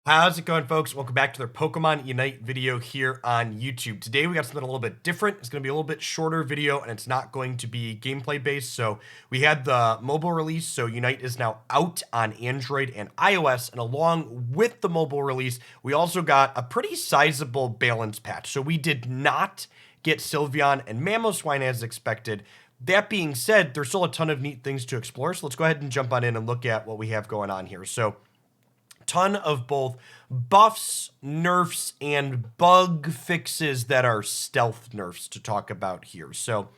How's it going, folks? Welcome back to their Pokemon Unite video here on YouTube. Today we got something a little bit different. It's going to be a little bit shorter video, and it's not going to be gameplay based. So we had the mobile release, so Unite is now out on Android and iOS, and along with the mobile release, we also got a pretty sizable balance patch. So we did not get Sylveon and Mamoswine as expected. That being said, there's still a ton of neat things to explore, so let's go ahead and jump on in and look at what we have going on here. So ton of both buffs, nerfs, and bug fixes that are stealth nerfs to talk about here. So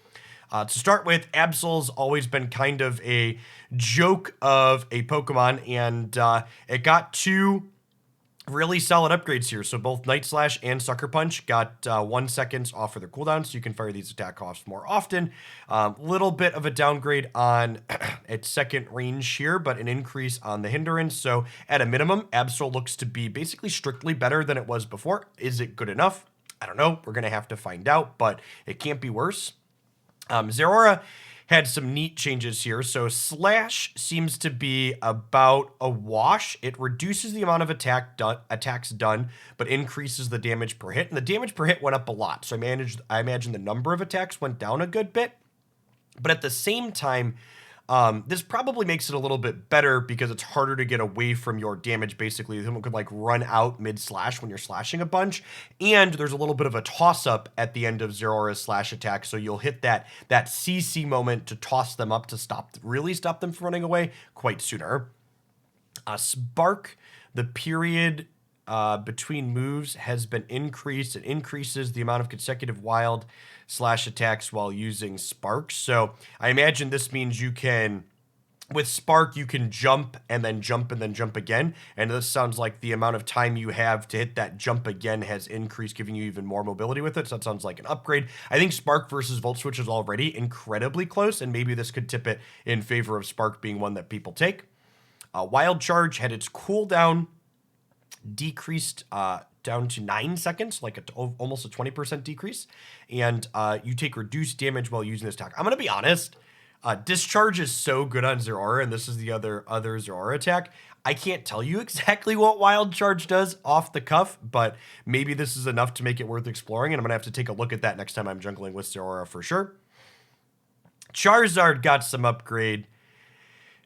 to start with, Absol's always been kind of a joke of a Pokemon, and it got two really solid upgrades here. So both Night Slash and Sucker Punch got 1 second off of their cooldown, so you can fire these attack offs more often. Little bit of a downgrade on its second range here, but an increase on the hindrance. So at a minimum, Absol looks to be basically strictly better than it was before. Is it good enough? I don't know. We're going to have to find out, but it can't be worse. Zeraora had some neat changes here. So Slash seems to be about a wash. It reduces the amount of attacks done, but increases the damage per hit. And the damage per hit went up a lot. So I imagine the number of attacks went down a good bit. But at the same time, this probably makes it a little bit better because it's harder to get away from your damage. Basically, someone could like run out mid slash when you're slashing a bunch, and there's a little bit of a toss up at the end of Zeraora's slash attack, so you'll hit that CC moment to toss them up to really stop them from running away quite sooner. Spark, the period between moves has been increased. It increases the amount of consecutive wild slash attacks while using Spark. So I imagine this means you can, with Spark, you can jump and then jump and then jump again. And this sounds like the amount of time you have to hit that jump again has increased, giving you even more mobility with it. So that sounds like an upgrade. I think Spark versus Volt Switch is already incredibly close, and maybe this could tip it in favor of Spark being one that people take. Wild Charge had its cooldown decreased down to 9 seconds, like almost a 20% decrease, and you take reduced damage while using this attack. I'm gonna be honest, Discharge is so good on Zeraora, and this is the other Zeraora attack. I can't tell you exactly what Wild Charge does off the cuff, but maybe this is enough to make it worth exploring, and I'm gonna have to take a look at that next time I'm jungling with Zeraora for sure. Charizard got some upgrade.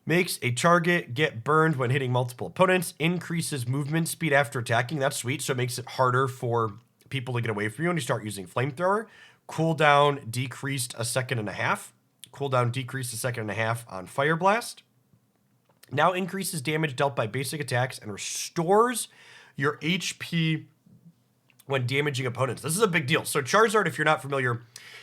Makes a target get burned when hitting multiple opponents. Increases movement speed after attacking. That's sweet. So it makes it harder for people to get away from you when you start using Flamethrower. Cooldown decreased a second and a half. Cooldown decreased a second and a half on Fire Blast. Now increases damage dealt by basic attacks and restores your HP when damaging opponents. This is a big deal. So Charizard, if you're not familiar,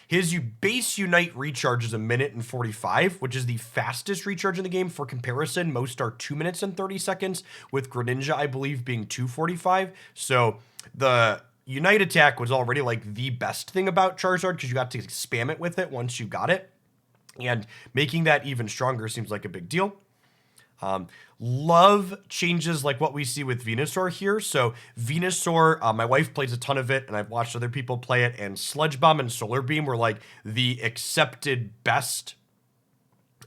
his base Unite recharge is 1 minute and 45, which is the fastest recharge in the game. For comparison, most are 2 minutes and 30 seconds, with Greninja, I believe, being 2:45. So the Unite attack was already like the best thing about Charizard because you got to spam it with it once you got it. And making that even stronger seems like a big deal. Love changes like what we see with Venusaur here. So Venusaur, my wife plays a ton of it, and I've watched other people play it, and Sludge Bomb and Solar Beam were like the accepted best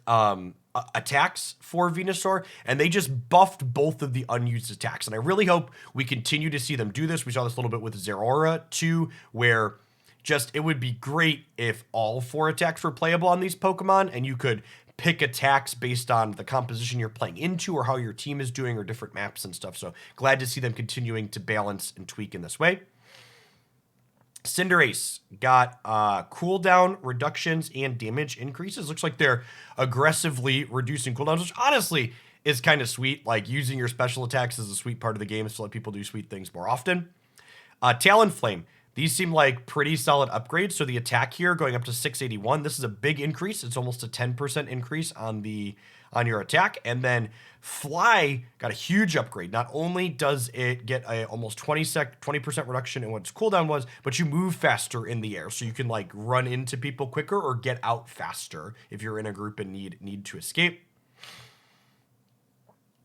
attacks for Venusaur, and they just buffed both of the unused attacks. And I really hope we continue to see them do this. We saw this a little bit with Zeraora too, where just it would be great if all 4 attacks were playable on these Pokemon, and you could pick attacks based on the composition you're playing into or how your team is doing or different maps and stuff. So glad to see them continuing to balance and tweak in this way. Cinderace got cooldown reductions and damage increases. Looks like they're aggressively reducing cooldowns, which honestly is kind of sweet. Like using your special attacks is a sweet part of the game to let people do sweet things more often. Talonflame. These seem like pretty solid upgrades. So the attack here going up to 681. This is a big increase. It's almost a 10% increase on your attack. And then Fly got a huge upgrade. Not only does it get a almost 20% reduction in what its cooldown was, but you move faster in the air. So you can like run into people quicker or get out faster if you're in a group and need to escape.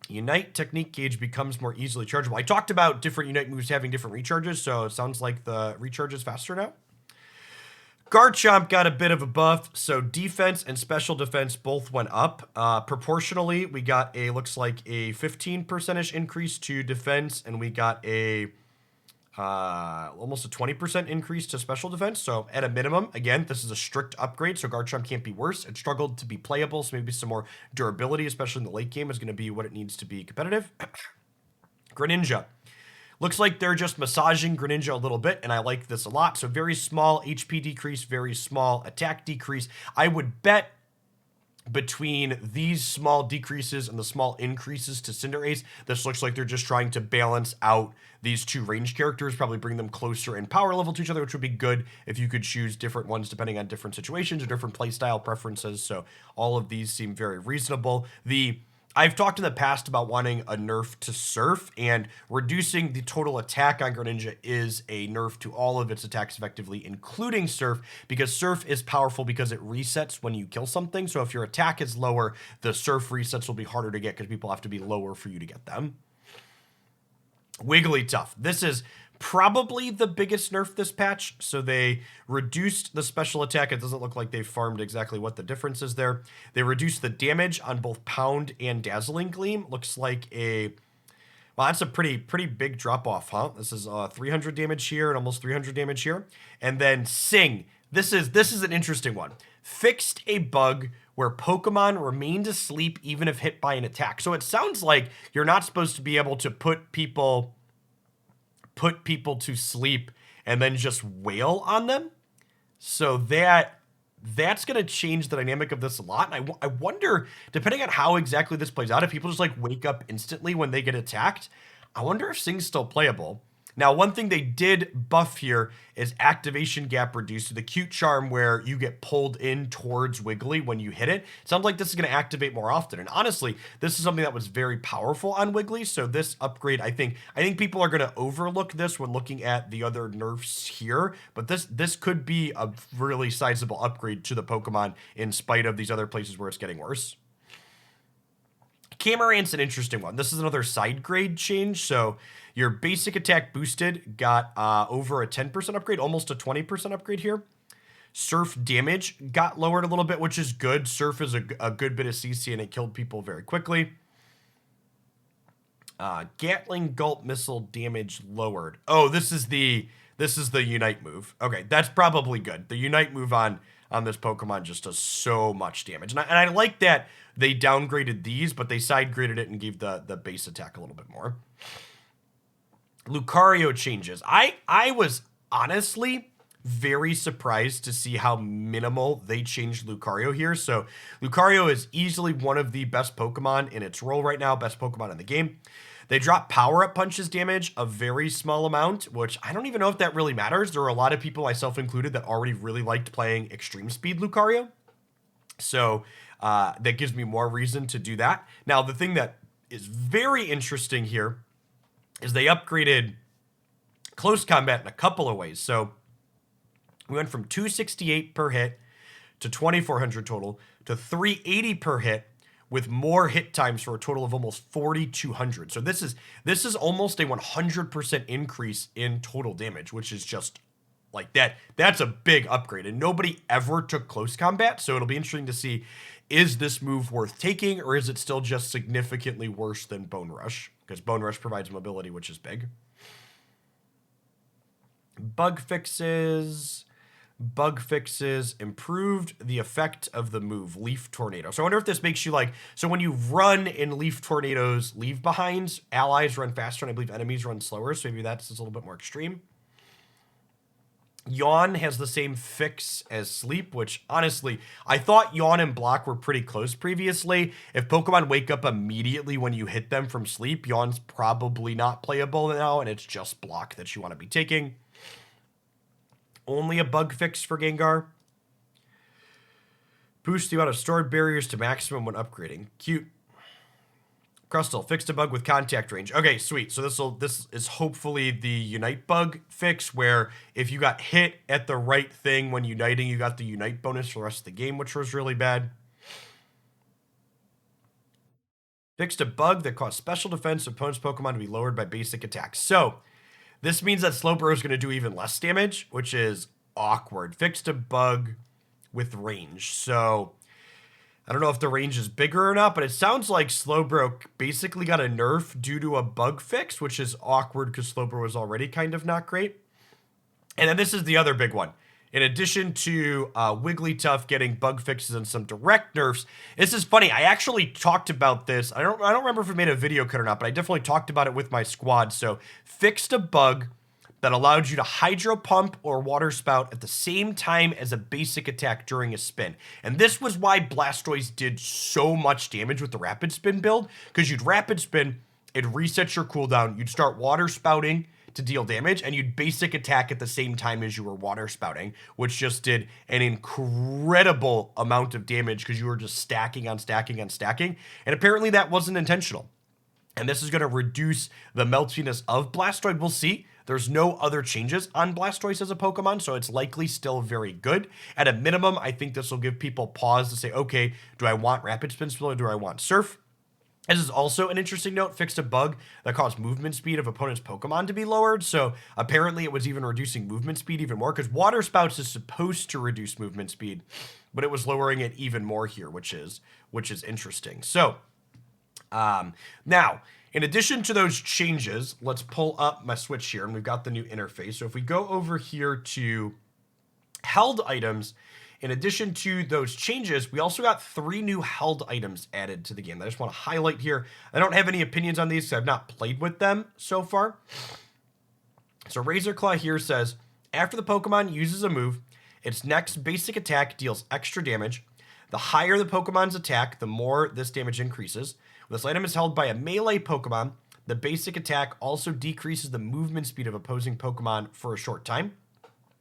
Unite technique gauge becomes more easily chargeable. I talked about different Unite moves having different recharges, so it sounds like the recharge is faster now. Garchomp got a bit of a buff, so defense and special defense both went up. Proportionally, we got looks like a 15% increase to defense, and we got almost a 20% increase to special defense. So at a minimum, again, this is a strict upgrade, so Garchomp can't be worse. It struggled to be playable, so maybe some more durability, especially in the late game, is going to be what it needs to be competitive. Greninja. Looks like they're just massaging Greninja a little bit, and I like this a lot. So very small HP decrease, very small attack decrease. I would bet between these small decreases and the small increases to Cinderace, this looks like they're just trying to balance out these two range characters, probably bring them closer in power level to each other, which would be good if you could choose different ones depending on different situations or different playstyle preferences. So all of these seem very reasonable. I've talked in the past about wanting a nerf to Surf, and reducing the total attack on Greninja is a nerf to all of its attacks effectively, including Surf, because Surf is powerful because it resets when you kill something. So if your attack is lower, the Surf resets will be harder to get because people have to be lower for you to get them. Wigglytuff. This is probably the biggest nerf this patch. So they reduced the special attack. It doesn't look like they farmed exactly what the difference is there. They reduced the damage on both Pound and Dazzling Gleam. Looks like well, that's a pretty big drop off, huh? This is 300 damage here and almost 300 damage here. And then Sing. This is an interesting one. Fixed a bug where Pokemon remained asleep even if hit by an attack. So it sounds like you're not supposed to be able to put people to sleep and then just wail on them. So that's going to change the dynamic of this a lot. And I wonder, depending on how exactly this plays out, if people just like wake up instantly when they get attacked, I wonder if Sing's still playable. Now, one thing they did buff here is activation gap reduced to the cute charm where you get pulled in towards Wiggly when you hit it. Sounds like this is going to activate more often. And honestly, this is something that was very powerful on Wiggly. So this upgrade, I think people are going to overlook this when looking at the other nerfs here. But this could be a really sizable upgrade to the Pokemon in spite of these other places where it's getting worse. Camarant's an interesting one. This is another side grade change. So your basic attack boosted got over a 10% upgrade, almost a 20% upgrade here. Surf damage got lowered a little bit, which is good. Surf is a good bit of CC, and it killed people very quickly. Gatling Gulp missile damage lowered. Oh, this is the Unite move. Okay, that's probably good. The Unite move on this Pokemon just does so much damage. And I like that they downgraded these, but they side graded it and gave the base attack a little bit more. Lucario changes. I was honestly very surprised to see how minimal they changed Lucario here. So Lucario is easily one of the best Pokemon in its role right now, best Pokemon in the game. They drop power-up punches damage a very small amount, which I don't even know if that really matters. There are a lot of people, myself included, that already really liked playing Extreme Speed Lucario. So that gives me more reason to do that. Now, the thing that is very interesting here is they upgraded close combat in a couple of ways. So we went from 268 per hit to 2,400 total to 380 per hit with more hit times for a total of almost 4,200. So this is almost a 100% increase in total damage, which is just like that. That's a big upgrade, and nobody ever took close combat. So it'll be interesting to see, is this move worth taking, or is it still just significantly worse than Bone Rush? Because Bone Rush provides mobility, which is big. Bug fixes improved the effect of the move Leaf Tornado. So I wonder if this makes you like, so when you run in Leaf Tornado's leave behinds, allies run faster, and I believe enemies run slower. So maybe that's a little bit more extreme. Yawn has the same fix as Sleep, which honestly, I thought Yawn and Block were pretty close previously. If Pokemon wake up immediately when you hit them from Sleep, Yawn's probably not playable now, and it's just Block that you want to be taking. Only a bug fix for Gengar. Boost the amount of stored barriers to maximum when upgrading. Cute. Crustle, fixed a bug with contact range. Okay, sweet. So this is hopefully the Unite bug fix, where if you got hit at the right thing when uniting, you got the Unite bonus for the rest of the game, which was really bad. Fixed a bug that caused special defense of opponent's Pokemon to be lowered by basic attacks. So this means that Slowbro is going to do even less damage, which is awkward. Fixed a bug with range. So I don't know if the range is bigger or not, but it sounds like Slowbro basically got a nerf due to a bug fix, which is awkward because Slowbro was already kind of not great. And then this is the other big one. In addition to Wigglytuff getting bug fixes and some direct nerfs, this is funny. I actually talked about this. I don't remember if we made a video cut or not, but I definitely talked about it with my squad. So fixed a bug that allowed you to hydro pump or water spout at the same time as a basic attack during a spin. And this was why Blastoise did so much damage with the rapid spin build, because you'd rapid spin, it resets your cooldown, you'd start water spouting to deal damage, and you'd basic attack at the same time as you were water spouting, which just did an incredible amount of damage because you were just stacking on stacking on stacking. And apparently that wasn't intentional. And this is going to reduce the meltiness of Blastoise. We'll see. There's no other changes on Blastoise as a Pokemon, so it's likely still very good. At a minimum, I think this will give people pause to say, okay, do I want Rapid Spin still or do I want Surf? This is also an interesting note, fixed a bug that caused movement speed of opponents' Pokemon to be lowered. So apparently it was even reducing movement speed even more, because Water Spouts is supposed to reduce movement speed, but it was lowering it even more here, which is interesting. So now, in addition to those changes, let's pull up my Switch here, and we've got the new interface. So if we go over here to held items, in addition to those changes, we also got 3 new held items added to the game that I just want to highlight here. I don't have any opinions on these because I've not played with them so far. So Razor Claw here says, after the Pokemon uses a move, its next basic attack deals extra damage. The higher the Pokemon's attack, the more this damage increases. When this item is held by a melee Pokemon, the basic attack also decreases the movement speed of opposing Pokemon for a short time.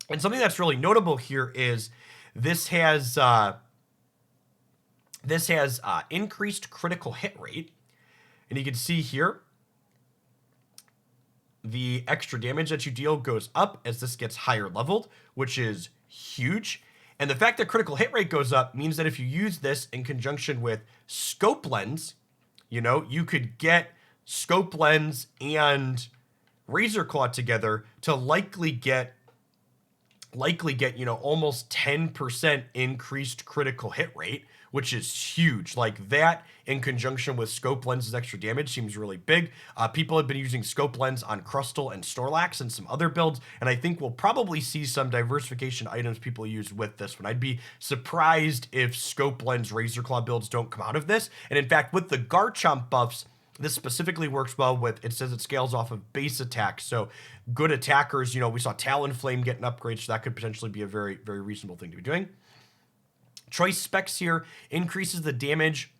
And something that's really notable here is this has increased critical hit rate. And you can see here, the extra damage that you deal goes up as this gets higher leveled, which is huge. And the fact that critical hit rate goes up means that if you use this in conjunction with Scope Lens, you know, you could get Scope Lens and Razor Claw together to likely get, you know, almost 10% increased critical hit rate, which is huge. Like that in conjunction with Scope Lens's extra damage seems really big. People have been using Scope Lens on Crustle and Snorlax and some other builds, and I think we'll probably see some diversification items people use with this one. I'd be surprised if Scope Lens Razor Claw builds don't come out of this. And in fact, with the Garchomp buffs, this specifically works well with, it says it scales off of base attacks. So good attackers, you know, we saw Talonflame get an upgrade, so that could potentially be a very, very reasonable thing to be doing. Choice Specs here increases the damage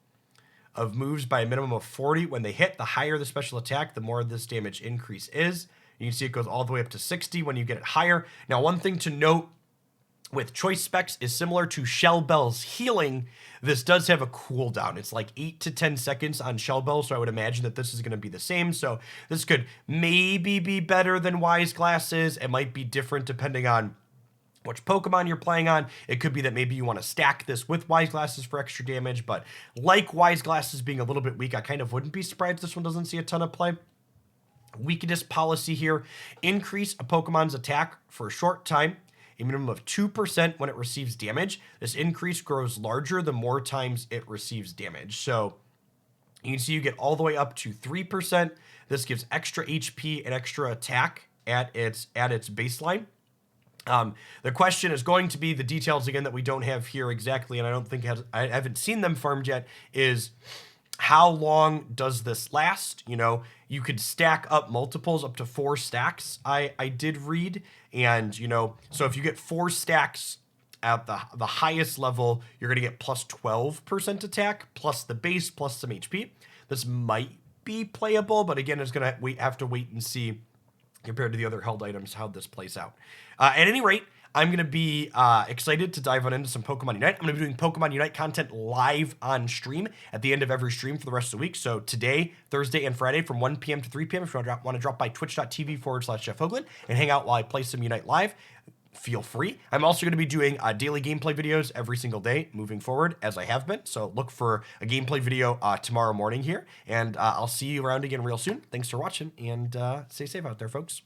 of moves by a minimum of 40 when they hit. The higher the special attack, the more this damage increase is. You can see it goes all the way up to 60 when you get it higher. Now, one thing to note with Choice Specs is similar to Shell Bell's healing. This does have a cooldown. It's like 8 to 10 seconds on Shell Bell, so I would imagine that this is going to be the same. So this could maybe be better than Wise Glasses. It might be different depending on which Pokemon you're playing on. It could be that maybe you want to stack this with Wise Glasses for extra damage, but like Wise Glasses being a little bit weak, I kind of wouldn't be surprised this one doesn't see a ton of play. Weakness policy here, increase a Pokemon's attack for a short time, a minimum of 2% when it receives damage. This increase grows larger the more times it receives damage. So you can see you get all the way up to 3%. This gives extra HP and extra attack at its baseline. The question is going to be the details again that we don't have here exactly, and I don't think I haven't seen them farmed yet, is how long does this last? You know, you could stack up multiples up to 4 stacks, I did read. And, you know, so if you get 4 stacks at the highest level, you're going to get plus 12% attack, plus the base, plus some HP. This might be playable, but again, it's going to have to wait and see compared to the other held items how this plays out. At any rate, I'm going to be excited to dive on into some Pokemon Unite. I'm going to be doing Pokemon Unite content live on stream at the end of every stream for the rest of the week. So today, Thursday, and Friday from 1 p.m. to 3 p.m. If you want to drop by twitch.tv/Jeff Hoagland and hang out while I play some Unite live, feel free. I'm also going to be doing daily gameplay videos every single day moving forward, as I have been. So look for a gameplay video tomorrow morning here, and I'll see you around again real soon. Thanks for watching, and stay safe out there, folks.